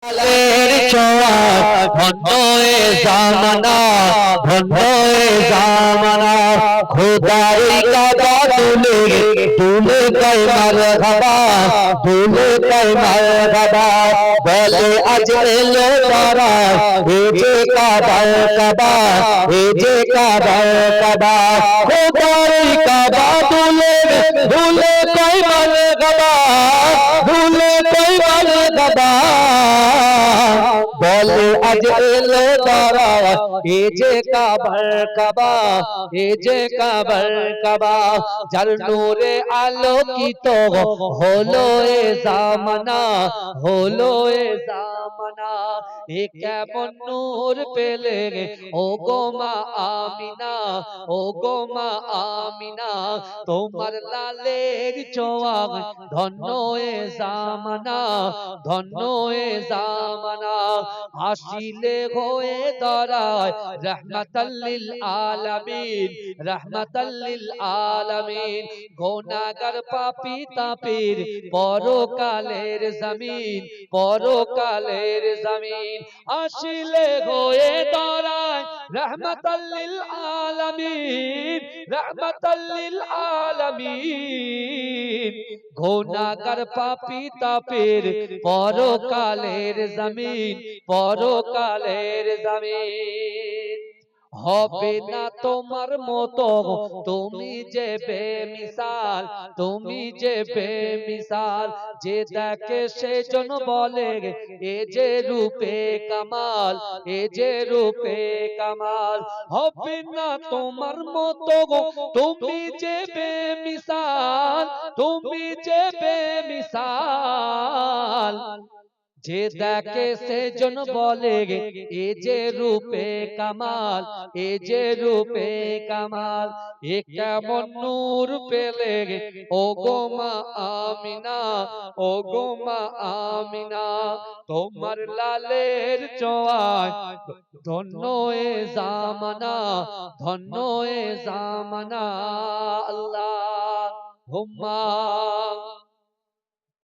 লালের ছোঁয়া ধন্য এ জামানা, ধন্য এ জামানা। খোদাই কাবা তুলে তুলে কয় মারহাবা, তুলে কয় মারহাবা। বলে আজ এলো তারা এ যে কাবার কাবা, এ যে কাবার কাবা। খোদাই কাবা তুলে তুলে কয় মারহাবা, তুলে কয় মারহাবা। বলে আজ এলো তারা এ যে কাবার কাবা, এ যে কাবার কাবা। যার নূরে আলোকিত হলো এ জামানা, হলো এ জামানা। এ কেমন নূর পেলে ও গো মা আমিনা, ও গো মা আমিনা। তোমার লালের ছোঁয়া ধন্য এ জামানা, ধন্য এ জামানা। আসিলে হয়ে দাঁড়ায় রাহমাতাল লিল আলামিন, রাহমাতাল লিল আলামিন। গুনাহগার পাপী তাপির পরকালের জমিন, পরকালের জমিন। আসিলে হয়ে দাঁড়ায় রাহমাতাল লিল আলামিন, রাহমাতাল লিল আলামিন। গুনাহগার পাপী তাপির পরকালের জমিন, পরকালের জমিন। হবে না তোমার মতো তুমি যে বেমিসাল, তুমি যে বেমিসাল। যে দেখে সেজন বলে এ যে রূপে কামাল, এ যে রূপে কামাল। হবে না তোমার মতো তুমি যে বেমিসাল, তুমি যে বেমিসাল। যে দেখে সেজন বলে এ যে রূপে কামাল, এ যে রূপে কামাল। এ কেমন নূর পেলে ও গো মা আমিনা, ও গো মা আমিনা। তোমার লালের ছোঁয়ায় ধন্য এ জামানা, ধন্য এ জামানা। আল্লাহুম্মা